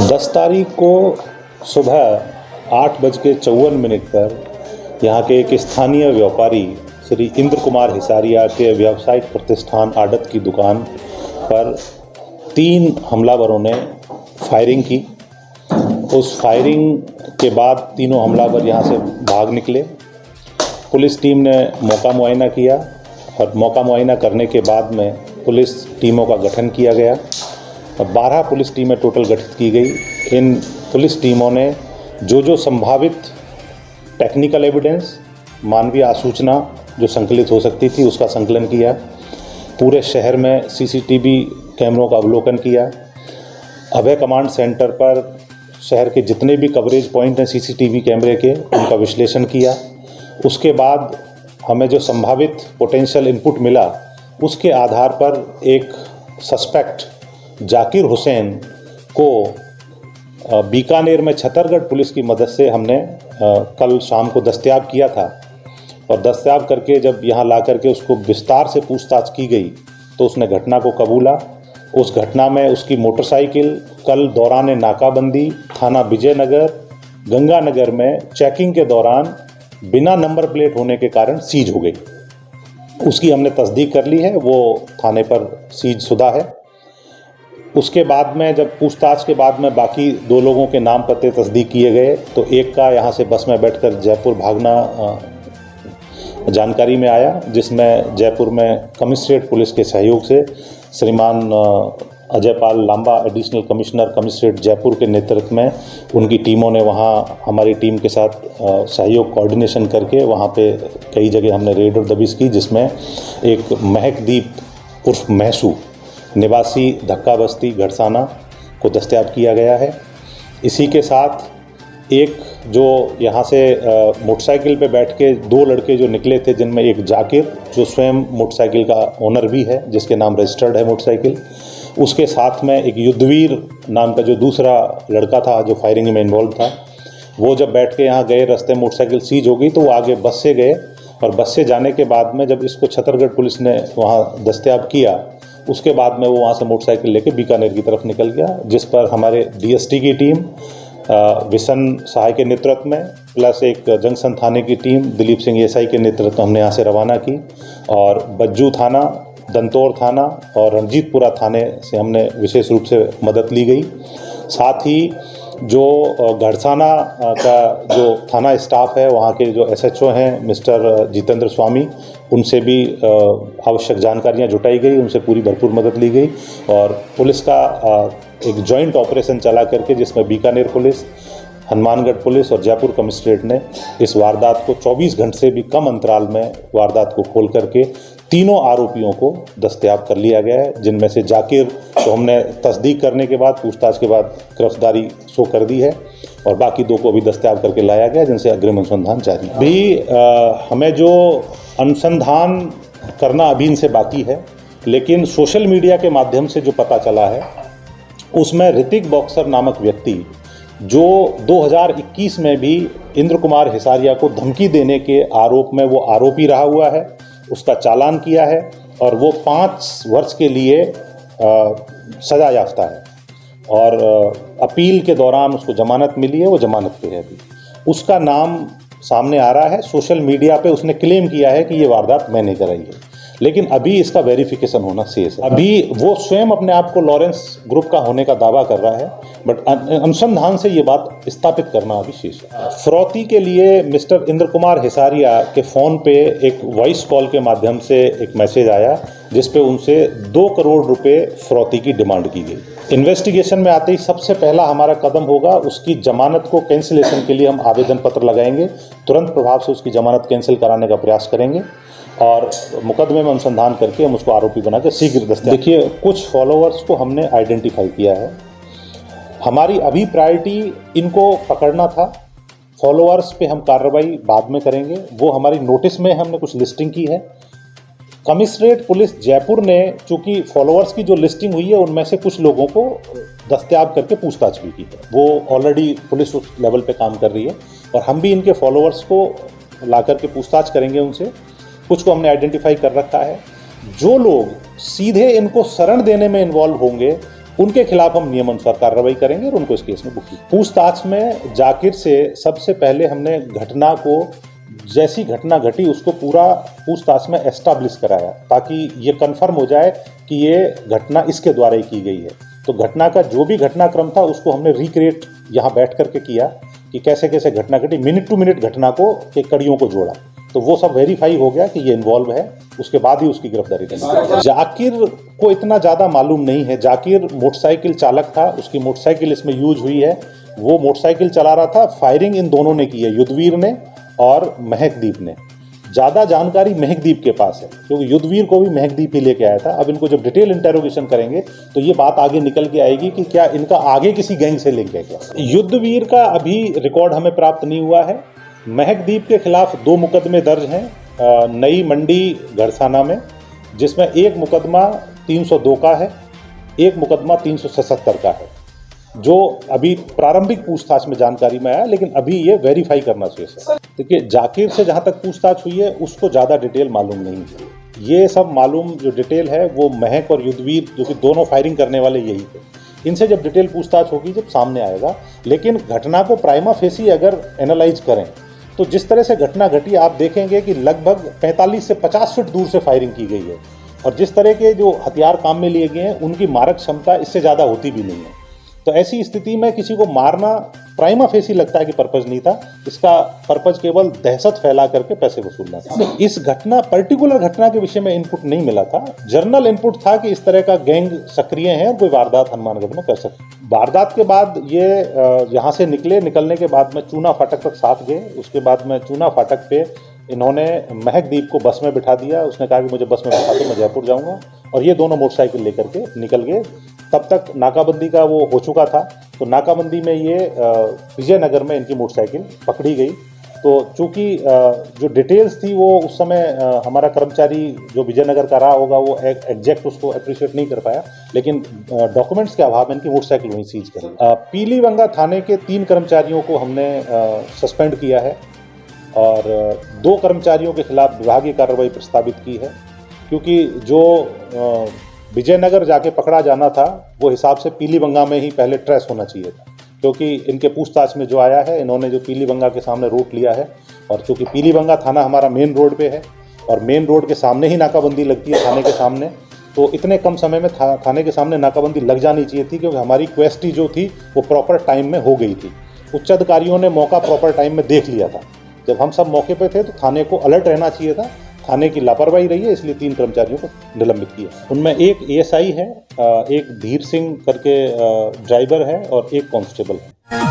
10 तारीख को सुबह 8:54 पर यहाँ के एक स्थानीय व्यापारी श्री इंद्र कुमार हिसारिया के व्यावसायिक प्रतिष्ठान आड़त की दुकान पर 3 हमलावरों ने फायरिंग की। उस फायरिंग के बाद तीनों हमलावर यहाँ से भाग निकले। पुलिस टीम ने मौका मुआयना किया और मौका मुआयना करने के बाद में पुलिस टीमों का गठन किया गया। 12 पुलिस टीमें टोटल गठित की गई। इन पुलिस टीमों ने जो संभावित टेक्निकल एविडेंस, मानवीय आसूचना जो संकलित हो सकती थी उसका संकलन किया। पूरे शहर में सीसीटीवी कैमरों का अवलोकन किया। अभय कमांड सेंटर पर शहर के जितने भी कवरेज पॉइंट हैं सीसीटीवी कैमरे के, उनका विश्लेषण किया। उसके बाद हमें जो संभावित पोटेंशियल इनपुट मिला, उसके आधार पर एक सस्पेक्ट जाकिर हुसैन को बीकानेर में छतरगढ़ पुलिस की मदद से हमने कल शाम को दस्तयाब किया था। और दस्तयाब करके जब यहाँ ला करके उसको विस्तार से पूछताछ की गई तो उसने घटना को कबूला। उस घटना में उसकी मोटरसाइकिल कल दौरान नाकाबंदी थाना विजयनगर गंगानगर में चेकिंग के दौरान बिना नंबर प्लेट होने के कारण सीज हो गई। उसकी हमने तस्दीक कर ली है, वो थाने पर सीज शुदा है। उसके बाद में जब पूछताछ के बाद में बाकी 2 लोगों के नाम पते तस्दीक किए गए तो एक का यहाँ से बस में बैठकर जयपुर भागना जानकारी में आया, जिसमें जयपुर में कमिश्नरेट पुलिस के सहयोग से श्रीमान Ajay Pal Lamba additional commissioner commissionerate Jaipur के नेतृत्व में उनकी टीमों ने वहाँ हमारी टीम के साथ सहयोग कोऑर्डिनेशन करके वहाँ पे कई जगह हमने रेड और दबिश की, जिसमें एक महकदीप उर्फ महसू निवासी धक्का बस्ती घड़साना को दस्तयाब किया गया है। इसी के साथ एक जो यहाँ से मोटरसाइकिल पे बैठ के 2 लड़के जो निकले थे, जिनमें एक जाकिर जो स्वयं मोटरसाइकिल का ओनर भी है, जिसके नाम रजिस्टर्ड है मोटरसाइकिल, उसके साथ में एक युद्धवीर नाम का जो दूसरा लड़का था जो फायरिंग में इन्वॉल्व था। वो जब बैठ के यहाँ गए, रास्ते मोटरसाइकिल सीज हो गई तो वो आगे बस से गए और बस से जाने के बाद में जब इसको छतरगढ़ पुलिस ने वहाँ दस्तयाब किया, उसके बाद में वो वहाँ से मोटरसाइकिल लेके बीकानेर की तरफ निकल गया, जिस पर हमारे डीएसटी की टीम विशन सहाय के नेतृत्व में प्लस एक जंक्शन थाने की टीम दिलीप सिंह एसआई के नेतृत्व में हमने यहाँ से रवाना की और बज्जू थाना, दंतौर थाना और रणजीतपुरा थाने से हमने विशेष रूप से मदद ली गई। साथ ही जो घड़साना का जो थाना स्टाफ है, वहाँ के जो एसएचओ हैं मिस्टर जितेंद्र स्वामी, उनसे भी आवश्यक जानकारियाँ जुटाई गई, उनसे पूरी भरपूर मदद ली गई। और पुलिस का एक जॉइंट ऑपरेशन चला करके जिसमें बीकानेर पुलिस, हनुमानगढ़ पुलिस और जयपुर कमिश्नरेट ने इस वारदात को 24 घंटे से भी कम अंतराल में वारदात को खोल करके तीनों आरोपियों को दस्तयाब कर लिया गया है, जिनमें से जाकिर को हमने तस्दीक करने के बाद पूछताछ के बाद गिरफ्तारी शो कर दी है और बाकी 2 को भी दस्तयाब करके लाया गया, जिनसे अग्रिम अनुसंधान जारी है। भी हमें जो अनुसंधान करना अभी इनसे बाकी है, लेकिन सोशल मीडिया के माध्यम से जो पता चला है उसमें ऋतिक बॉक्सर नामक व्यक्ति जो 2021 में भी इंद्र कुमार हिसारिया को धमकी देने के आरोप में वो आरोपी रहा हुआ है, उसका चालान किया है और वो 5 वर्ष के लिए सजा याफ्ता है और अपील के दौरान उसको जमानत मिली है, वो जमानत पे है अभी। उसका नाम सामने आ रहा है। सोशल मीडिया पे उसने क्लेम किया है कि ये वारदात मैंने कराई है, लेकिन अभी इसका वेरिफिकेशन होना शेष है। अभी वो स्वयं अपने आप को लॉरेंस ग्रुप का होने का दावा कर रहा है, बट अनुसंधान से ये बात स्थापित करना अभी शेष है। फिरौती के लिए मिस्टर इंद्र कुमार हिसारिया के फ़ोन पे एक वॉइस कॉल के माध्यम से एक मैसेज आया, जिस पे उनसे 2 करोड़ रुपए फिरौती की डिमांड की गई। इन्वेस्टिगेशन में आते ही सबसे पहला हमारा कदम होगा उसकी जमानत को कैंसिलेशन के लिए हम आवेदन पत्र लगाएंगे। तुरंत प्रभाव से उसकी जमानत कैंसिल कराने का प्रयास करेंगे और मुकदमे में अनुसंधान करके हम उसको आरोपी बनाकर शीघ्र दस्तयाब। देखिए, कुछ फॉलोअर्स को हमने आइडेंटिफाई किया है। हमारी अभी प्रायोरिटी इनको पकड़ना था। फॉलोअर्स पे हम कार्रवाई बाद में करेंगे। वो हमारी नोटिस में हमने कुछ लिस्टिंग की है। कमिश्नरेट पुलिस जयपुर ने चूँकि फॉलोअर्स की जो लिस्टिंग हुई है उनमें से कुछ लोगों को दस्तयाब करके पूछताछ भी की है। वो ऑलरेडी पुलिस उस लेवल पे काम कर रही है और हम भी इनके फॉलोअर्स को ला करके पूछताछ करेंगे उनसे। कुछ को हमने आइडेंटिफाई कर रखा है। जो लोग सीधे इनको शरण देने में इन्वॉल्व होंगे उनके खिलाफ हम नियमानुसार कार्रवाई करेंगे और उनको इस केस में बुक किया। पूछताछ में जाकिर से सबसे पहले हमने घटना को, जैसी घटना घटी उसको पूरा पूछताछ में एस्टैब्लिश कराया ताकि ये कंफर्म हो जाए कि ये घटना इसके द्वारा ही की गई है। तो घटना का जो भी घटनाक्रम था उसको हमने रिक्रिएट यहाँ बैठ करके किया कि कैसे कैसे घटना घटी, मिनट टू मिनट घटना को के कड़ियों को जोड़ा। तो वो सब वेरीफाई हो गया कि ये इन्वॉल्व है, उसके बाद ही उसकी गिरफ्तारी की। जाकिर को इतना ज़्यादा मालूम नहीं है। जाकिर मोटरसाइकिल चालक था, उसकी मोटरसाइकिल इसमें यूज हुई है। वो मोटरसाइकिल चला रहा था, फायरिंग इन दोनों ने की है, युद्धवीर ने और महकदीप ने। ज़्यादा जानकारी महकदीप के पास है क्योंकि युद्धवीर को भी महकदीप ही लेके आया था। अब इनको जब डिटेल इंटेरोगेशन करेंगे तो ये बात आगे निकल के आएगी कि क्या इनका आगे किसी गैंग से लिंक है क्या। युद्धवीर का अभी रिकॉर्ड हमें प्राप्त नहीं हुआ है। महकदीप के खिलाफ 2 मुकदमे दर्ज हैं नई मंडी घरसाना में, जिसमें एक मुकदमा 302 का है, एक मुकदमा 377 का है, जो अभी प्रारंभिक पूछताछ में जानकारी में आया, लेकिन अभी ये वेरीफाई करना शेष है। देखिए, जाकिर से जहाँ तक पूछताछ हुई है उसको ज़्यादा डिटेल मालूम नहीं है। ये सब मालूम जो डिटेल है वो महक और युद्धवीर, जो कि दोनों फायरिंग करने वाले यही थे, इनसे जब डिटेल पूछताछ होगी जब सामने आएगा। लेकिन घटना को प्राइमा फेसी अगर एनालाइज करें तो जिस तरह से घटना घटी आप देखेंगे कि लगभग 45 से 50 फीट दूर से फायरिंग की गई है और जिस तरह के जो हथियार काम में लिए गए हैं उनकी मारक क्षमता इससे ज़्यादा होती भी नहीं है। तो ऐसी स्थिति में किसी को मारना प्राइमा फेसी लगता है कि पर्पज नहीं था, इसका पर्पज केवल दहशत फैला करके पैसे वसूलना था। इस घटना, पर्टिकुलर घटना के विषय में इनपुट नहीं मिला था। जनरल इनपुट था कि इस तरह का गैंग सक्रिय है और कोई वारदात हनुमानगढ़ में कर सकते। वारदात के बाद ये यहाँ से निकलने के बाद में चूना फाटक तक साथ गए। उसके बाद में चूना फाटक पे इन्होंने महकदीप को बस में बिठा दिया। उसने कहा कि मुझे बस में बिठा दो, मैं जयपुर जाऊँगा, और ये दोनों मोटरसाइकिल लेकर के निकल गए। तब तक नाकाबंदी का वो हो चुका था। तो नाकाबंदी में ये विजयनगर में इनकी मोटरसाइकिल पकड़ी गई। तो चूँकि जो डिटेल्स थी वो उस समय हमारा कर्मचारी जो विजयनगर का रहा होगा वो एग्जैक्ट उसको अप्रिशिएट नहीं कर पाया, लेकिन डॉक्यूमेंट्स के अभाव में इनकी मोटरसाइकिल वहीं सीज कर ली। पीलीबंगा थाने के 3 कर्मचारियों को हमने सस्पेंड किया है और 2 कर्मचारियों के खिलाफ विभागीय कार्रवाई प्रस्तावित की है, क्योंकि जो विजयनगर जाके पकड़ा जाना था वो हिसाब से पीलीबंगा में ही पहले ट्रेस होना चाहिए था, क्योंकि इनके पूछताछ में जो आया है इन्होंने जो पीलीबंगा के सामने रूट लिया है, और चूँकि पीलीबंगा थाना हमारा मेन रोड पे है और मेन रोड के सामने ही नाकाबंदी लगती है थाने के सामने, तो इतने कम समय में थाने के सामने नाकाबंदी लग जानी चाहिए थी, क्योंकि हमारी क्वेस्टी जो थी वो प्रॉपर टाइम में हो गई थी। उच्च अधिकारियों ने मौका प्रॉपर टाइम में देख लिया था। जब हम सब मौके पे थे तो थाने को अलर्ट रहना चाहिए था। थाने की लापरवाही रही है, इसलिए 3 कर्मचारियों को निलंबित किया। उनमें एक एएसआई है, एक धीर सिंह करके ड्राइवर है और एक कांस्टेबल है।